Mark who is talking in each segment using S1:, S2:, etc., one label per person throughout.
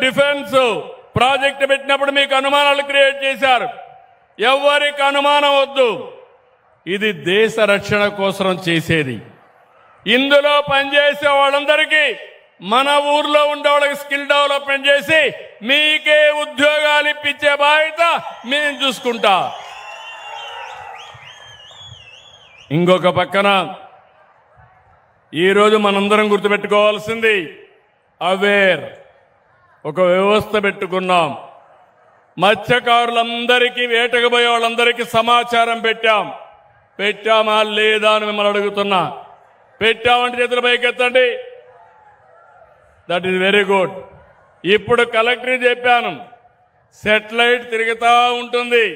S1: Defence project పెట్టినప్పుడు మీకు అనుమానాలు క్రియేట్ చేశారు. ఎవరికి అనుమానం వద్దు, ఇది దేశ రక్షణ కోసం చేసేది. ఇందులో పనిచేసే వాళ్ళందరికీ మన ఊర్లో ఉండే వాళ్ళకి స్కిల్ డెవలప్మెంట్ చేసి మీకే ఉద్యోగాలు ఇప్పించే బాధ్యత మేము చూసుకుంటా. ఇంకొక పక్కన ఈరోజు మనందరం గుర్తుపెట్టుకోవాల్సింది అవేర్ ఒక వ్యవస్థ పెట్టుకున్నాం. మత్స్యకారులందరికీ, వేటకు పోయే వాళ్ళందరికీ సమాచారం పెట్టామా లేదా అని మిమ్మల్ని అడుగుతున్నా. పెట్టామంటే చేతుల పైకెత్తండి. That is very good. ఇప్పుడు కలెక్టర్ చెప్పాను, సెటిలైట్ తిరుగుతూ ఉంటుంది.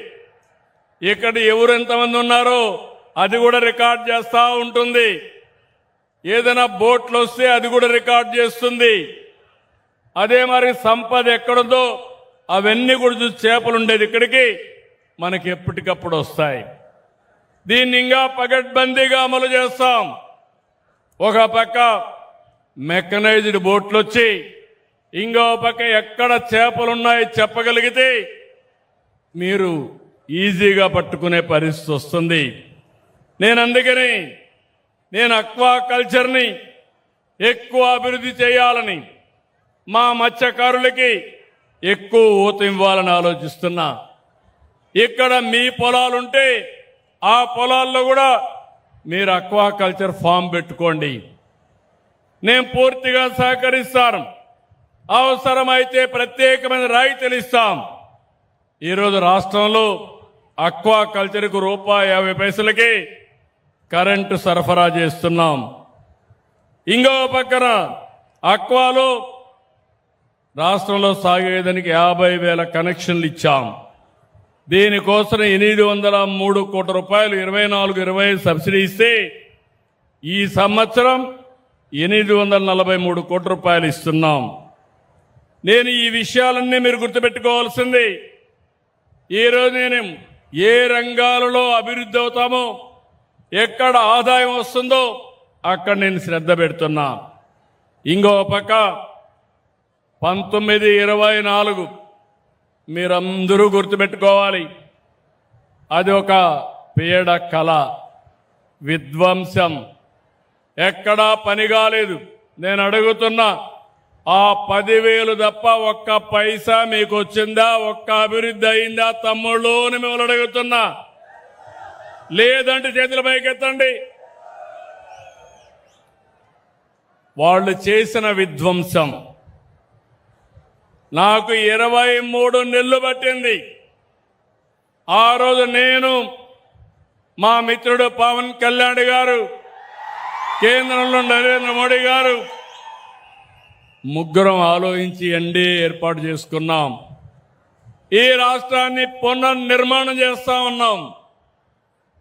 S1: ఇక్కడ ఎవరు ఎంతమంది ఉన్నారో అది కూడా రికార్డ్ చేస్తూ ఉంటుంది. ఏదైనా బోట్లు వస్తే అది కూడా రికార్డ్ చేస్తుంది. అదే మరి సంపద ఎక్కడుందో అవన్నీ కూడా చూసి చేపలు ఉండేది ఇక్కడికి మనకి ఎప్పటికప్పుడు వస్తాయి. దీన్ని ఇంకా పగడ్బందీగా అమలు చేస్తాం. ఒక పక్క మెకనైజ్డ్ బోట్లు వచ్చి ఇంకో పక్క ఎక్కడ చేపలున్నాయో చెప్పగలిగితే మీరు ఈజీగా పట్టుకునే పరిస్థితి వస్తుంది. అందుకని నేను అక్వాకల్చర్ని ఎక్కువ అభివృద్ధి చేయాలని, మా మత్స్యకారులకి ఎక్కువ ఊత ఇవ్వాలని ఆలోచిస్తున్నా. ఇక్కడ మీ పొలాలుంటే ఆ పొలాల్లో కూడా మీరు అక్వాకల్చర్ ఫామ్ పెట్టుకోండి. నేను పూర్తిగా సహకరిస్తాను. అవసరమైతే ప్రత్యేకమైన రాయితీలు ఇస్తాం. ఈరోజు రాష్ట్రంలో అక్వాకల్చర్కు ₹1.50 కరెంటు సరఫరా చేస్తున్నాం. ఇంకో పక్కన అక్వాలో రాష్ట్రంలో సాగేదానికి 50,000 కనెక్షన్లు ఇచ్చాం. దీనికోసం 803 కోట్ల రూపాయలు 24-25 సబ్సిడీ ఇస్తే ఈ సంవత్సరం 843 కోట్ల రూపాయలు ఇస్తున్నాం. నేను ఈ విషయాలన్నీ మీరు గుర్తుపెట్టుకోవాల్సింది. ఈరోజు నేను ఏ రంగాలలో అభివృద్ధి అవుతామో, ఎక్కడ ఆదాయం వస్తుందో అక్కడ నేను శ్రద్ధ పెడుతున్నా. ఇంకో పక్క 1924 మీరందరూ గుర్తుపెట్టుకోవాలి. అది ఒక పీడ కళ, విధ్వంసం, ఎక్కడా పని కాలేదు. నేను అడుగుతున్నా, ఆ 10,000 తప్ప ఒక్క పైసా మీకు వచ్చిందా? ఒక్క అభివృద్ధి అయిందా తమ్ముళ్ళు అని మిమ్మల్ని అడుగుతున్నా. లేదంటే చేతుల పైకెత్తండి. వాళ్ళు చేసిన విధ్వంసం నాకు 23 నెలలు పట్టింది. ఆ రోజు నేను, మా మిత్రుడు పవన్ కళ్యాణ్ గారు, కేంద్రంలో నరేంద్ర మోడీ గారు ముగ్గురం ఆలోచించి ఎన్డీఏ ఏర్పాటు చేసుకున్నాం. ఈ రాష్ట్రాన్ని పునర్నిర్మాణం చేస్తా ఉన్నాం.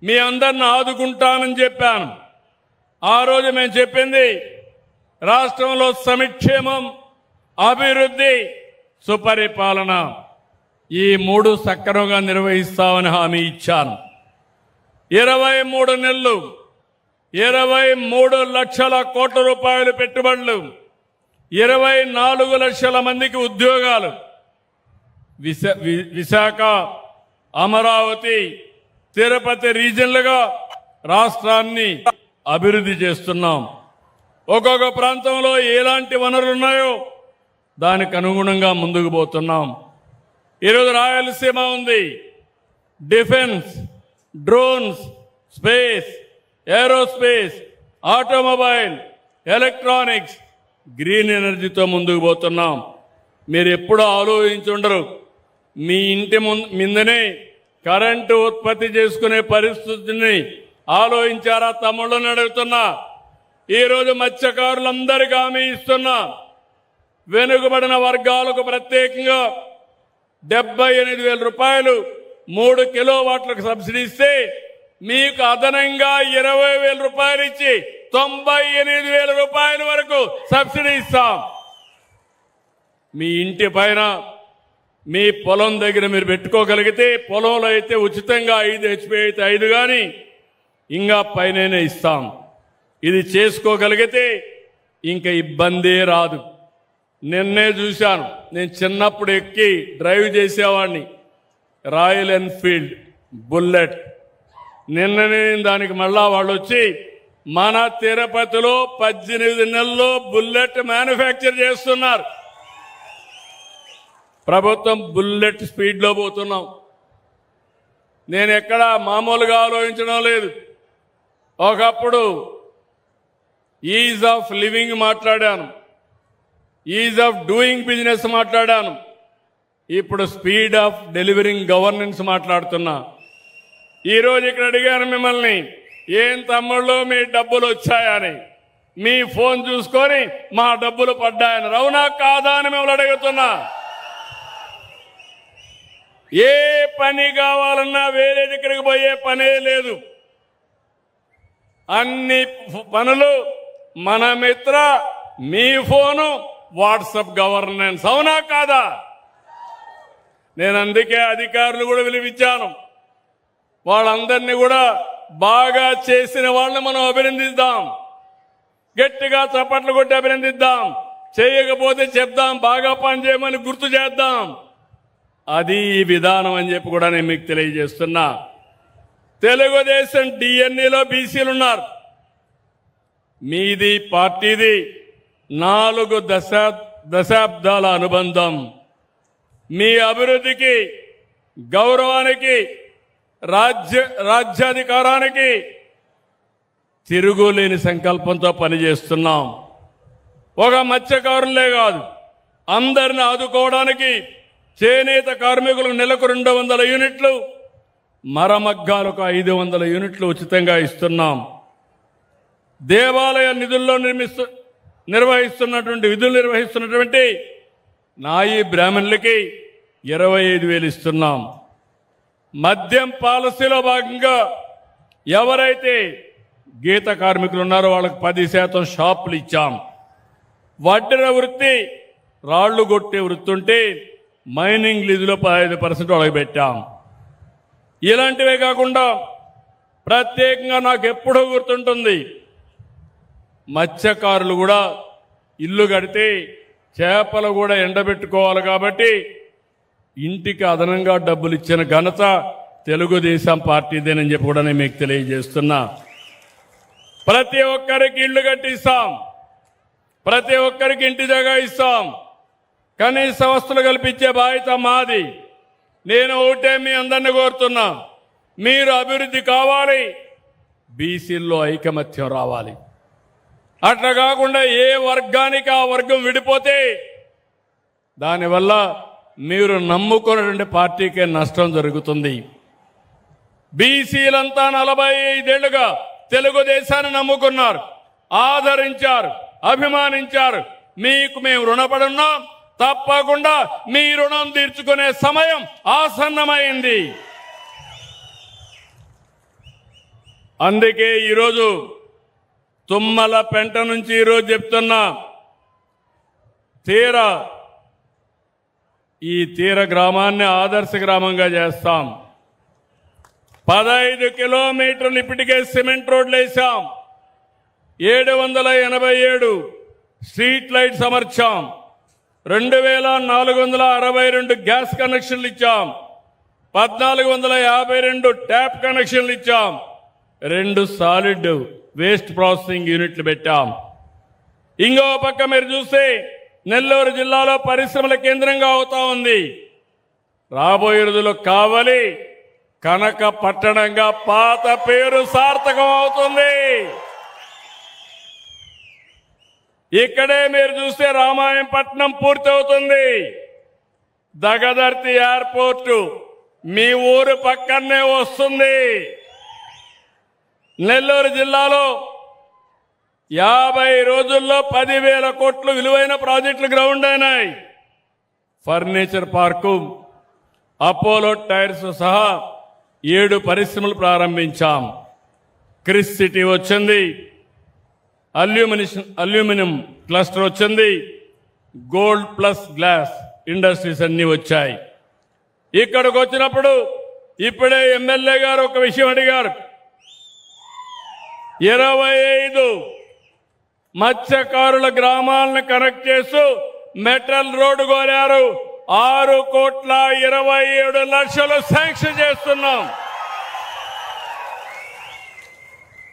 S1: మీ అందరిని ఆదుకుంటానని చెప్పాను. ఆ రోజు మేము చెప్పింది రాష్ట్రంలో సంక్షేమం, అభివృద్ధి, సుపరిపాలన, ఈ 3 సక్రమంగా నిర్వహిస్తామని హామీ ఇచ్చాను. 23 నెలలు 23 లక్షల కోట్ల రూపాయలు పెట్టుబడులు, 24 లక్షల మందికి ఉద్యోగాలు. విశాఖ, అమరావతి, తిరుపతి రీజన్లుగా రాష్ట్రాన్ని అభివృద్ధి చేస్తున్నాం. ఒక్కొక్క ప్రాంతంలో ఎలాంటి వనరులు ఉన్నాయో దానికి అనుగుణంగా ముందుకు పోతున్నాం. ఈరోజు రాయలసీమ ఉంది. Defence, drones, space, aerospace, automobile, electronics, green ఎనర్జీతో ముందుకు పోతున్నాం. మీరు ఎప్పుడూ ఆలోచించుండరు, మీ ఇంటి ముందనే కరెంటు ఉత్పత్తి చేసుకునే పరిస్థితిని ఆలోచించారా తమ్ముళ్ళని అడుగుతున్నా. ఈరోజు మత్స్యకారులందరికీ హామీ ఇస్తున్నా. వెనుకబడిన వర్గాలకు ప్రత్యేకంగా 78,000 రూపాయలు 3 కిలోవాట్లకు సబ్సిడీ ఇస్తే మీకు అదనంగా 20,000 రూపాయలు ఇచ్చి 98,000 రూపాయల వరకు సబ్సిడీ ఇస్తాం. మీ ఇంటి పైన, మీ పొలం దగ్గర మీరు పెట్టుకోగలిగితే, పొలంలో అయితే ఉచితంగా 5 HP అయితే 5 కానీ ఇంకా పైన ఇస్తాం. ఇది చేసుకోగలిగితే ఇంకా ఇబ్బందే రాదు. నిన్నే చూశాను, నేను చిన్నప్పుడు ఎక్కి డ్రైవ్ చేసేవాడిని, రాయల్ ఎన్ఫీల్డ్ బుల్లెట్. నిన్ననే దానికి మళ్ళా వాళ్ళు వచ్చి మన తిరుపతిలో 18 నెలల్లో బుల్లెట్ మ్యానుఫ్యాక్చర్ చేస్తున్నారు. ప్రభుత్వం బుల్లెట్ స్పీడ్లో పోతున్నాం. నేను ఎక్కడా మామూలుగా ఆలోచించడం లేదు. ఒకప్పుడు ఈజ్ ఆఫ్ లివింగ్ మాట్లాడాను, ఈజ్ ఆఫ్ డూయింగ్ బిజినెస్ మాట్లాడాను, ఇప్పుడు స్పీడ్ ఆఫ్ డెలివరింగ్ గవర్నెన్స్ మాట్లాడుతున్నా. ఈరోజు ఇక్కడ అడిగాను మిమ్మల్ని, ఏం తమ్ముళ్ళు మీ డబ్బులు వచ్చాయని. మీ ఫోన్ చూసుకొని మా డబ్బులు పడ్డాయని, అవునా కాదా అని మిమ్మల్ని అడుగుతున్నా. ఏ పని కావాలన్నా వేరే దగ్గరికి పోయే పనే లేదు. అన్ని పనులు మన మిత్ర మీ ఫోను వాట్సాప్ గవర్నెన్స్, అవునా కాదా? నేను అందుకే అధికారులు కూడా పిలిపించాను. వాళ్ళందరినీ కూడా బాగా చేసిన వాళ్ళని మనం అభినందిద్దాం, గట్టిగా చప్పట్లు కొట్టి అభినందిద్దాం. చేయకపోతే చెప్దాం, బాగా పనిచేయమని గుర్తు చేద్దాం. అది ఈ విధానం అని చెప్పి కూడా నేను మీకు తెలియజేస్తున్నా. తెలుగుదేశం డిఎన్ఏలో బీసీలు ఉన్నారు. మీది పార్టీది 4 దశాబ్దాల అనుబంధం. మీ అభివృద్ధికి, గౌరవానికి, రాజ్యాధికారానికి తిరుగులేని సంకల్పంతో పనిచేస్తున్నాం. ఒక మత్స్యకారులే కాదు, అందరిని ఆదుకోవడానికి చేనేత కార్మికులకు నెలకు 200 యూనిట్లు, మరమగ్గాలకు 500 యూనిట్లు ఉచితంగా ఇస్తున్నాం. దేవాలయ నిధుల్లో నిర్వహిస్తున్నటువంటి నాయి బ్రాహ్మణులకి 25,000 ఇస్తున్నాం. మద్యం పాలసీలో భాగంగా ఎవరైతే గీత కార్మికులు ఉన్నారో వాళ్ళకి 10% షాపులు ఇచ్చాం. వడ్డెర వృత్తి, రాళ్లు కొట్టే వృత్తి ఉంటే మైనింగ్ లీజులో 15% వాళ్ళకి పెట్టాం. ఇలాంటివే కాకుండా ప్రత్యేకంగా నాకు ఎప్పుడూ గుర్తుంటుంది, మత్స్యకారులు కూడా ఇల్లు కడితే చేపలు కూడా ఎండబెట్టుకోవాలి కాబట్టి ఇంటికి అదనంగా డబ్బులు ఇచ్చిన ఘనత తెలుగుదేశం పార్టీదేనని చెప్పి కూడా నేను మీకు తెలియజేస్తున్నా. ప్రతి ఒక్కరికి ఇల్లు కట్టిస్తాం, ప్రతి ఒక్కరికి ఇంటి జాగా ఇస్తాం, కనీస వస్తువులు కల్పించే బాధ్యత మాది. నేను ఒకటే మీ అందరినీ కోరుతున్నా, మీరు అభివృద్ధి కావాలి, బీసీల్లో ఐకమత్యం రావాలి. అట్లా కాకుండా ఏ వర్గానికి ఆ వర్గం విడిపోతే దానివల్ల మీరు నమ్ముకున్నటువంటి పార్టీకే నష్టం జరుగుతుంది. బీసీలంతా 45 ఏళ్లుగా తెలుగుదేశాన్ని నమ్ముకున్నారు, ఆదరించారు, అభిమానించారు. మీకు మేము రుణపడున్నాం. తప్పకుండా మీ రుణం తీర్చుకునే సమయం ఆసన్నమైంది. అందుకే ఈరోజు తుమ్మల పెంట నుంచి ఈరోజు చెప్తున్నా, ఈ తీర గ్రామాన్ని ఆదర్శ గ్రామంగా చేస్తాం. 15 కిలోమీటర్లు ఇప్పటికే సిమెంట్ రోడ్లు వేసాం. 787 స్ట్రీట్ లైట్స్ అమర్చాం. 2462 గ్యాస్ కనెక్షన్లు ఇచ్చాం. 1452 ట్యాప్ కనెక్షన్లు ఇచ్చాం. 2 సాలిడ్ వేస్ట్ ప్రాసెసింగ్ యూనిట్లు పెట్టాం. ఇంకో పక్క మీరు చూస్తే నెల్లూరు జిల్లాలో పరిశ్రమల కేంద్రంగా అవుతా ఉంది. రాబోయే రోజుల్లో కావలి కనక పట్టణంగా పాత పేరు సార్థకం అవుతుంది. ఇక్కడే మీరు చూస్తే రామాయంపట్నం పూర్తవుతుంది. దగదర్తి ఎయిర్పోర్టు మీ ఊరు పక్కనే వస్తుంది. నెల్లూరు జిల్లాలో 50 రోజుల్లో 10,000 కోట్లు విలువైన ప్రాజెక్టులు గ్రౌండ్ అయినాయి. ఫర్నిచర్ పార్కు, అపోలో టైర్స్ సహా 7 పరిశ్రమలు ప్రారంభించాం. క్రిస్ సిటీ వచ్చింది, అల్యూమినియం క్లస్టర్ వచ్చింది, గోల్డ్ ప్లస్ గ్లాస్ ఇండస్ట్రీస్ అన్ని వచ్చాయి. ఇక్కడికి వచ్చినప్పుడు ఇప్పుడే ఎమ్మెల్యే గారు ఒక విషయం అడిగారు. 25 మత్స్యకారుల గ్రామాలను కనెక్ట్ చేస్తూ మెటల్ రోడ్డు కోరారు 6,27,00,00,000 శాంక్షన్ చేస్తున్నాం.